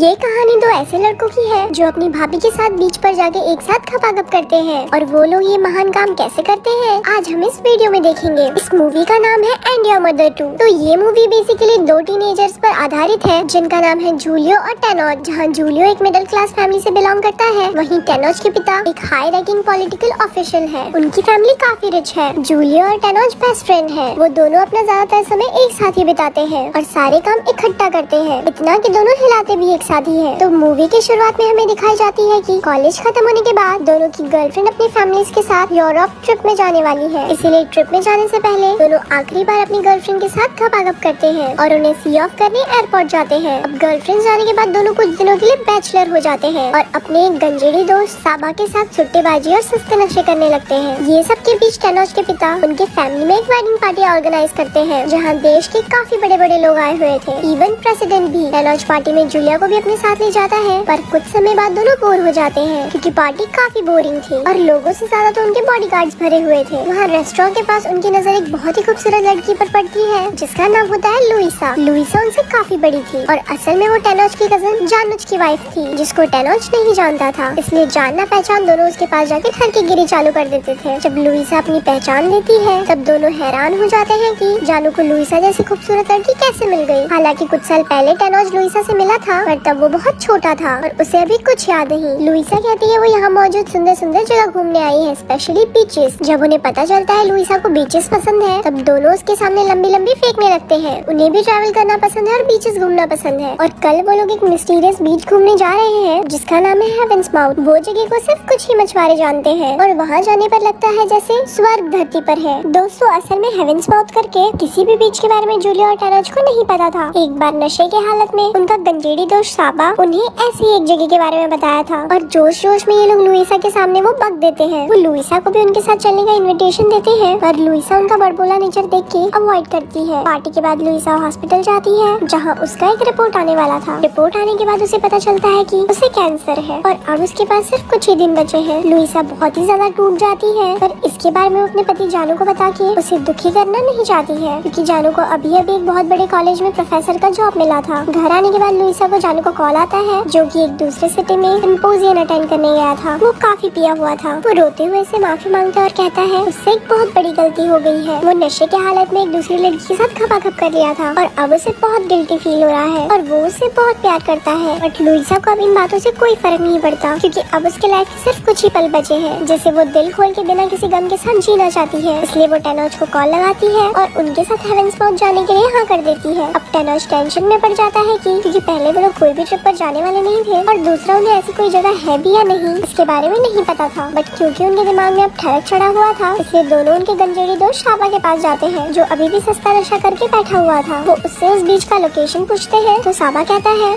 ये कहानी दो ऐसे लड़कों की है जो अपनी भाभी के साथ बीच पर जाके एक साथ खपाखप करते हैं और वो लोग ये महान काम कैसे करते हैं आज हम इस वीडियो में देखेंगे। इस मूवी का नाम है एंड योर मदर टू। तो ये मूवी बेसिकली दो टीनेजर्स पर आधारित है जिनका नाम है जूलियो और टेनोज। जहाँ जूलियो एक मिडिल क्लास फैमिली से बिलोंग करता है, वहीं टेनोज के पिता एक हाई रैंकिंग पॉलिटिकल ऑफिशियल है। उनकी फैमिली काफी रिच है। जूलियो और टेनोज बेस्ट फ्रेंड है। वो दोनों अपना ज्यादातर समय एक साथ ही बिताते हैं और सारे काम इकट्ठा करते हैं, इतना कि दोनों हिलाते भी एक साथ ही है। तो मूवी की शुरुआत में हमें दिखाई जाती है कि कॉलेज खत्म होने के बाद दोनों की गर्लफ्रेंड अपनी फैमिलीज के साथ यूरोप ट्रिप में जाने वाली है। इसीलिए ट्रिप में जाने से पहले दोनों आखिरी बार अपनी गर्लफ्रेंड के साथ खपाखप करते हैं और उन्हें सी ऑफ करने एयरपोर्ट जाते हैं। अब गर्लफ्रेंड जाने के बाद दोनों कुछ दिनों के लिए बैचलर हो जाते हैं और अपने एक गंजेड़ी दोस्त साबा के साथ सुट्टेबाजी और सस्ते नशे करने लगते हैं। ये सब के बीच टेनोज के पिता उनके फैमिली में एक वेडिंग पार्टी ऑर्गेनाइज करते हैं जहाँ देश के काफी बड़े बड़े लोग आए हुए थे। इवन प्रेसिडेंट भी। टेनोज पार्टी में जूलिया को भी अपने साथ ले जाता है, पर कुछ समय बाद दोनों बोर हो जाते हैं क्योंकि पार्टी काफी बोरिंग थी और लोगों से ज्यादा तो उनके बॉडीगार्ड्स भरे हुए थे। वहाँ रेस्टोरेंट के पास उनकी नजर एक बहुत ही खूबसूरत लड़की पर पड़ती है जिसका नाम होता है लुइसा। लुइसा उनसे काफी बड़ी थी और असल में वो टेनोज की कजन जानूज की वाइफ थी जिसको टेनोज नहीं जानता था। इसलिए जानना पहचान दोनों उसके पास जाके ठरकी गिरी चालू कर देते थे। जब लुइसा अपनी पहचान देती है तब दोनों हैरान हो जाते हैं कि जानू को लुइसा जैसी खूबसूरत लड़की कैसे मिल गई। हालांकि कुछ साल पहले टेनोज लुइसा से मिला था पर तब वो बहुत छोटा था और उसे अभी कुछ याद नहीं। लुइसा कहती है वो यहाँ मौजूद सुंदर सुंदर जगह घूमने आई है, स्पेशली बीचेस। जब उन्हें पता चलता है लुइसा को बीचेस पसंद है तब दोनों उसके सामने लंबी लंबी फेंकने लगते हैं। उन्हें भी ट्रैवल करना पसंद है और बीचेस घूमना पसंद है। और कल वो लोग एक मिस्टीरियस बीच घूमने जा रहे हैं जिसका नाम है हेवेंस माउथ। वो जगह को सिर्फ कुछ ही मछुआरे जानते हैं और वहाँ जाने पर लगता है जैसे स्वर्ग धरती पर है। दोस्तों असल में हेवेंस माउथ करके किसी भी बीच के बारे में जूलिया और टेनोज को नहीं पता था। एक बार नशे के हालत में उनका गंजेड़ी दोस्त साबा उन्हें ऐसी एक जगह के बारे में बताया था और जोश जोश में ये लोग लुइसा के सामने वो बक देते हैं। वो लुइसा को भी उनके साथ चलने का इनविटेशन देते हैं पर लुइसा उनका बड़बोला नेचर देख के अवॉइड करती है। पार्टी के बाद लुइसा हॉस्पिटल जाती है जहाँ उसका एक रिपोर्ट आने वाला था। रिपोर्ट आने के बाद उसे पता चलता है कि उसे कैंसर है और अब उसके पास सिर्फ कुछ ही दिन बचे हैं। लुइसा बहुत ही ज्यादा टूट जाती है पर इसके बारे में अपने पति जानू को बता के उसे दुखी करना नहीं चाहती है क्योंकि जानू को अभी अभी एक बहुत बड़े कॉलेज में प्रोफेसर का जॉब मिला था। घर आने के बाद लुइसा को जानू को कॉल आता है जो कि एक दूसरे सिटी में सिंपोजियम अटेंड करने गया था। वो काफी पिया हुआ था। वो रोते हुए से माफी मांगता है और कहता है उससे एक बहुत बड़ी गलती हो गई है। वो नशे के हालत में एक दूसरी लड़की के साथ खपाखप कर लिया था और अब उसे बहुत गिल्टी फील हो रहा है और वो उसे बहुत प्यार करता है। बट लुइसा को अब इन बातों से कोई फर्क नहीं पड़ता क्योंकि अब उसके लाइफ के सिर्फ कुछ ही पल बचे हैं जिसे वो दिल खोल के बिना किसी गम के साथ जीना चाहती है। इसलिए वो टेनोज को कॉल लगाती है और उनके साथ हेवेंस माउथ जाने के लिए हाँ कर देती है। अब टेनोज टेंशन में पड़ जाता है क्योंकि पहले वो लोग कोई भी ट्रिप पर जाने वाले नहीं थे और दूसरा उन्हें ऐसी कोई जगह है भी या नहीं इसके बारे में नहीं पता था। बट क्योंकि उनके दिमाग में अब ठरक चढ़ा हुआ था इसलिए दोनों उनके गंजेड़ी दोस्त साबा के पास जाते हैं जो अभी भी सस्ता नशा करके बैठा हुआ था। वो उससे उस बीच का लोकेशन पूछते हैं तो साबा कहता है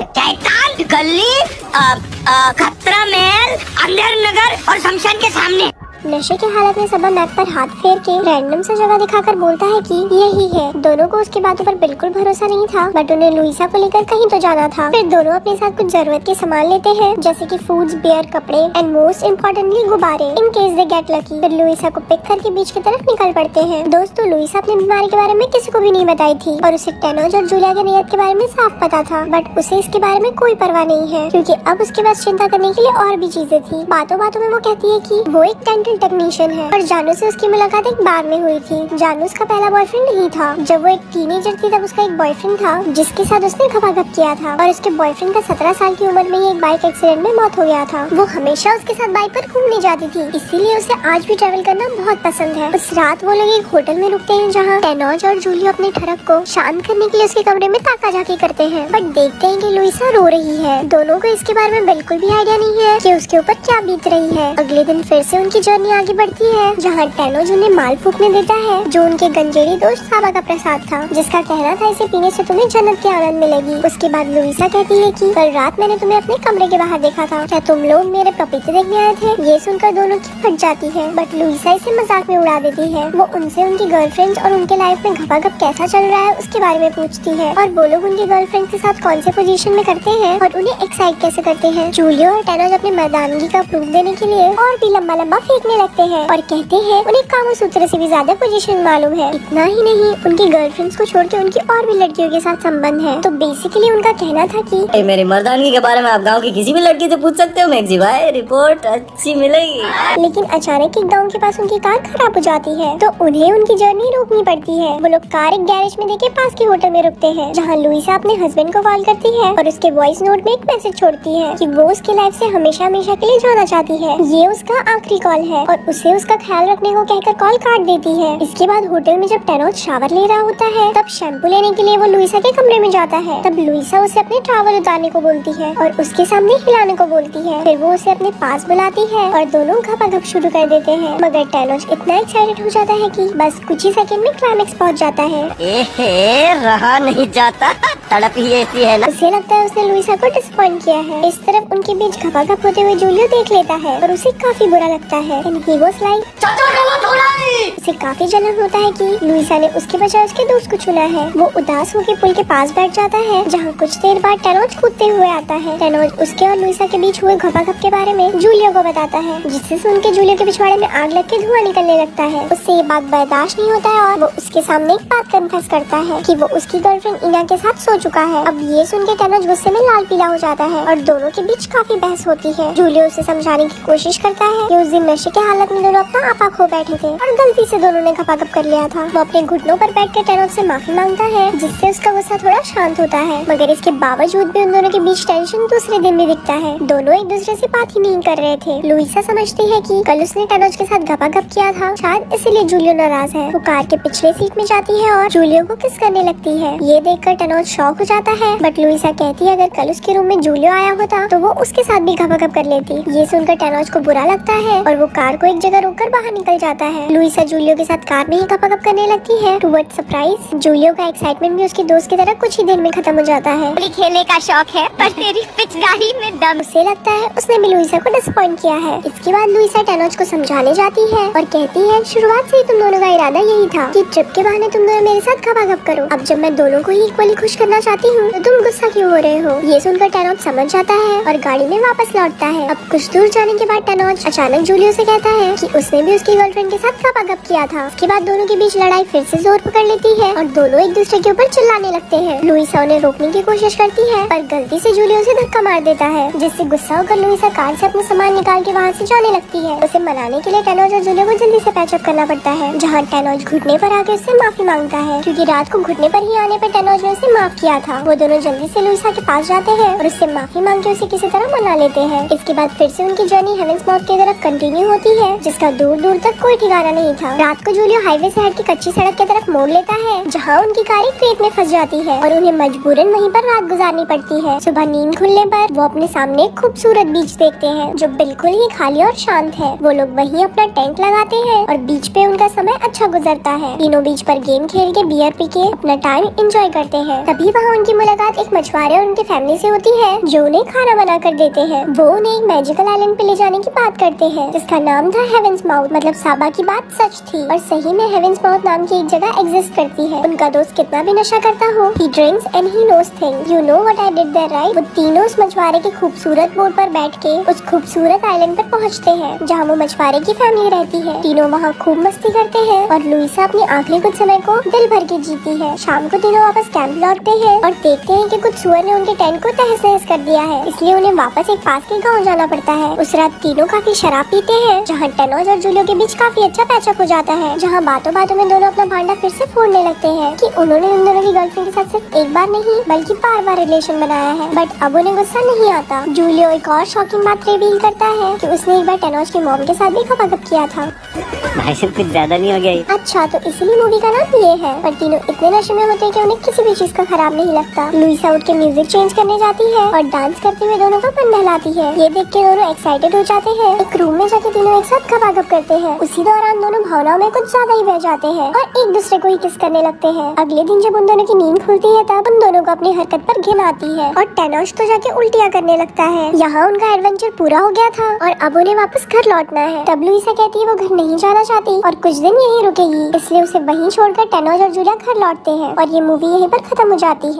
गली, खतरा महल, अंधेर नगर और शमशान के सामने। नशे के हालत में सबा मैप पर हाथ फेर के रैंडम सा जगह दिखाकर बोलता है कि यही है। दोनों को उसकी बातों पर बिल्कुल भरोसा नहीं था बट उन्हें लुइसा को लेकर कहीं तो जाना था। फिर दोनों अपने साथ कुछ जरूरत के सामान लेते हैं जैसे कि फूड्स, बियर, कपड़े एंड मोस्ट इम्पोर्टेंटली गुब्बारे in case they get lucky. फिर लुइसा को पिक करके बीच की तरफ निकल पड़ते हैं। दोस्तों लुइसा अपनी बीमारी के बारे में किसी को भी नहीं बताई थी और उसे टेनोज और जूलिया के नियत के बारे में साफ पता था बट उसे इसके बारे में कोई परवाह नहीं है क्योंकि अब उसके पास चिंता करने के लिए और भी चीजें थी। बातों बातों में वो कहती है कि वो एक डेंटल टेक्नीशियन है और जानू से उसकी मुलाकात एक बार में हुई थी। जानू उसका पहला बॉयफ्रेंड नहीं था। जब वो एक टीनेजर थी तब उसका एक बॉयफ्रेंड था जिसके साथ उसने खपाखप किया था और उसके बॉयफ्रेंड का 17 साल की उम्र में ही एक बाइक एक्सीडेंट में मौत हो गया था। वो हमेशा उसके साथ बाइक पर घूमने जाती थी इसीलिए उसे आज भी ट्रैवल करना बहुत पसंद है। उस रात वो लोग एक होटल में रुकते हैं जहाँ टेनोज और जूलियो अपने ठरक को शांत करने के लिए उसके कमरे में ताका झाकी करते हैं बट देखते हैं कि लुइसा रो रही है। दोनों को इसके बारे में बिल्कुल भी आइडिया नहीं है कि उसके ऊपर क्या बीत रही है। अगले दिन फिर से उनकी जर्नी आगे बढ़ती है जहाँ टेनोज उन्हें माल फूकने देता है जो उनके गंजेड़ी दोस्त साबा का प्रसाद था जिसका कहना था इसे पीने से तुम्हें जन्नत की आनंद मिलेगी। उसके बाद लुइसा कहती है कि कल रात मैंने तुम्हें अपने कमरे के बाहर देखा था, क्या तुम लोग मेरे पपीते देखने आए थे? ये सुनकर दोनों की फट जाती है बट लुइसा इसे मजाक में उड़ा देती है। वो उनसे उनकी गर्लफ्रेंड्स और उनके लाइफ में खपाखप कैसा चल रहा है उसके बारे में पूछती है और वो लोग उनकी गर्लफ्रेंड के साथ कौन से पोजीशन में करते हैं और उन्हें एक्साइट कैसे करते हैं। जूलियो और टेनोज अपनी मर्दानगी का प्रूफ देने के लिए और भी लंबा लंबा फेंकने करने लगते हैं और कहते हैं उन्हें कामसूत्र से भी ज्यादा पोजीशन मालूम है। इतना ही नहीं, उनकी गर्लफ्रेंड्स को छोड़ के उनकी और भी लड़कियों के साथ संबंध है। तो बेसिकली उनका कहना था कि मेरी मर्दानगी के बारे में आप गांव की किसी भी लड़की से पूछ सकते हो मैक्सी भाई, रिपोर्ट अच्छी मिलेगी। लेकिन अचानक एक गांव के पास उनकी कार खराब हो जाती है तो उन्हें उनकी जर्नी रोकनी पड़ती है। वो लोग कार एक गैरेज में देके पास के होटल में रुकते हैं, जहाँ लुइसा अपने हस्बैंड को कॉल करती है और उसके वॉइस नोट में एक मैसेज छोड़ती है कि वो उसकी लाइफ से हमेशा हमेशा के लिए जाना चाहती है। ये उसका आखिरी कॉल है और उसे उसका ख्याल रखने को कहकर कॉल काट देती है। इसके बाद होटल में जब टेनोज शावर ले रहा होता है तब शैम्पू लेने के लिए वो लुइसा के कमरे में जाता है। तब लुइसा उसे अपने टॉवल उतारने को बोलती है और उसके सामने हिलाने को बोलती है। फिर वो उसे अपने पास बुलाती है और दोनों घपाघप शुरू कर देते हैं। मगर टेनोज इतना एक्साइटेड हो जाता है कि बस कुछ ही सेकंड में क्लाइमेक्स पहुंच जाता है। रहा नहीं जाता, तड़प ही ऐसी है ना। उसे लगता है उसने लुइसा को डिसअपॉइंट किया है। इस तरफ उनके बीच घपाघप होते हुए जूलियो देख लेता है और उसे काफी बुरा लगता है। And he was like, उसे काफी जलन होता है कि लुइसा ने उसके बजाय उसके दोस्त को चुना है। वो उदास होकर पुल के पास बैठ जाता है, जहाँ कुछ देर बाद टेनोज कूदते हुए आता है। टेनोज उसके और लुइसा के बीच हुए घपाघप के बारे में जूलियो को बताता है, जिससे सुन के जूलियो के पिछवाड़े में आग लग के धुआं निकलने लगता है। उससे ये बात बर्दाश्त नहीं होता है और वो उसके सामने एक बात कन्फेस करता है कि वो उसकी गर्लफ्रेंड इना के साथ सो चुका है। अब ये सुन के टेनोज गुस्से में लाल पीला हो जाता है और दोनों के बीच काफी बहस होती है। जूलियो उसे समझाने की कोशिश करता है कि उस दिन नशे के हालत में दोनों अपना आपा खो बैठे थे और गलती से दोनों ने घपाघप कर लिया था। वो अपने घुटनों पर बैठकर टेनोज से माफी मांगता है, जिससे उसका गुस्सा थोड़ा शांत होता है। मगर इसके बावजूद भी उन दोनों के बीच टेंशन दूसरे दिन भी दिखता है। दोनों एक दूसरे से बात ही नहीं कर रहे थे। लुइसा समझती है कि कल उसने टेनोज के साथ घपाघप किया था, शायद इसीलिए जूलियो नाराज है। वो कार के पिछले सीट में जाती है और जूलियो को किस करने लगती है। ये देखकर टेनोज शॉक हो जाता है, बट लुइसा कहती है अगर कल उसके रूम में जूलियो आया होता तो वो उसके साथ भी घपाघप कर लेती। ये सुनकर टेनोज को बुरा लगता है और वो कार को एक जगह रोककर बाहर निकल जाता है। लुइसा जूलियो के साथ कार में ही घपाघप करने लगती है। टू व्हाट सरप्राइज, जूलियो का एक्साइटमेंट भी उसके दोस्त की तरह कुछ ही देर में खत्म हो जाता है। खेलने का शौक है पर तेरी पिचकारी में दम। उसे लगता है उसने भी लुइसा को डिसअपॉइंट किया है। इसके बाद लुइसा टेनोज को समझाने जाती है और कहती है शुरुआत से ही तुम दोनों का इरादा यही था कि ट्रिप के बहाने तुम दोनों मेरे साथ घपाघप करो। अब जब मैं दोनों को ही इक्वली खुश करना चाहती हूँ तो तुम गुस्सा क्यों हो रहे हो। ये सुनकर टेनोज समझ जाता है और गाड़ी में वापस लौटता है। अब कुछ दूर जाने के बाद टेनोज अचानक जूलियो से कहता है कि उसने भी उसकी गर्लफ्रेंड के साथ घपाघप किया था। इसके बाद दोनों के बीच लड़ाई फिर से जोर पकड़ लेती है और दोनों एक दूसरे के ऊपर चिल्लाने लगते हैं। लुइसा उन्हें रोकने की कोशिश करती है पर गलती से जूलियो उसे धक्का मार देता है, जिससे गुस्सा होकर लुइसा कार से अपना सामान निकाल के वहाँ से जाने लगती है। उसे मनाने के लिए टेनोज और जूलियो को जल्दी से पैचअप करना पड़ता है, जहाँ टेनोज घुटने पर आकर उससे माफी मांगता है, क्योंकि रात को घुटने पर ही आने पर टेनोज ने उसे माफ किया था। वो दोनों जल्दी से लुइसा के पास जाते हैं और उससे माफी मांग के उसे किसी तरह मना लेते हैं। इसके बाद फिर से उनकी जर्नी हेवेंस माउथ की तरफ कंटिन्यू होती है, जिसका दूर दूर तक कोई ठिकाना नहीं था। रात को जूलियो हाईवे से हट के कच्ची सड़क की तरफ मोड़ लेता है, जहाँ उनकी कार एक क्रेट में फंस जाती है और उन्हें मजबूरन वहीं पर रात गुजारनी पड़ती है। सुबह नींद खुलने पर वो अपने सामने एक खूबसूरत बीच देखते हैं, जो बिल्कुल ही खाली और शांत है। वो लोग वहीं अपना टेंट लगाते हैं और बीच पे उनका समय अच्छा गुजरता है। तीनों बीच पर गेम खेल के बियर पी के अपना टाइम एंजॉय करते हैं। तभी वहाँ उनकी मुलाकात एक मछुआरे और उनकी फैमिली से होती है, जो उन्हें खाना बना कर देते हैं। वो उन्हें एक मैजिकल आइलैंड पे ले जाने की बात करते हैं, जिसका नाम था हेवेंस माउथ। मतलब साबा की बात सच थी और सही में हेवेंस माउथ नाम की एक जगह एग्जिस्ट करती है। उनका दोस्त कितना भी नशा करता हो, he drinks and he knows things. You know what I did there, right? वो तीनों उस मछुआरे के खूबसूरत बोट पर बैठ के उस खूबसूरत आइलैंड पर पहुँचते हैं, जहाँ वो मछुआरे की फैमिली रहती है। तीनों वहाँ खूब मस्ती करते हैं और लुइसा अपनी आखिरी कुछ समय को दिल भर के जीती है। शाम को तीनों वापस कैंप लौटते हैं और देखते हैं कि कुछ सुअर ने उनके टेंट को तहस नहस कर दिया है, इसलिए उन्हें वापस एक पास के गाँव जाना पड़ता है। उस रात तीनों काफी शराब पीते हैं, जहाँ टेनोज और जूलियो के बीच काफी अच्छा पैचअप हो जाता है, जहाँ बातों बातों में दोनों अपना भांडा फिर से फोड़ने लगते हैं कि उन्होंने उन दोनों की गर्लफ्रेंड के साथ सिर्फ एक बार नहीं बल्कि बार बार रिलेशन बनाया है। बट अब उन्हें गुस्सा नहीं आता। जूलियो एक और शॉकिंग बात रिवील करता है कि उसने एक बार टेनोज की मॉम के साथ भी घपाघप किया था। भाई साहब कुछ ज्यादा नहीं हो गया? अच्छा, तो इसीलिए मूवी का नाम ये है। पर तीनों इतने नशे में होते हैं कि उन्हें किसी भी चीज का खराब नहीं लगता। लुइसा उठ के म्यूजिक चेंज करने जाती है और डांस करते हुए दोनों का मन बहलाती है। ये देख के दोनों एक्साइटेड हो जाते हैं। एक रूम में जाके तीनों एक साथ घपाघप करते हैं। उसी दौरान दोनों भावनाओं में कुछ ज्यादा ही बह जाते हैं और एक दूसरे को ही किस करने लगते हैं। अगले दिन जब उन दोनों की नींद खुलती है तब उन दोनों को अपनी हरकत पर घिन आती है और टेनोज तो जाके उल्टियाँ करने लगता है। यहाँ उनका एडवेंचर पूरा हो गया था और अब उन्हें वापस घर लौटना है। तब लुइसा कहती है वो घर नहीं जाना चाहती और कुछ दिन यहीं रुकेगी, इसलिए उसे वहीं छोड़कर टेनोज और जूलिया घर लौटते हैं और ये मूवी यहीं पर खत्म हो जाती है।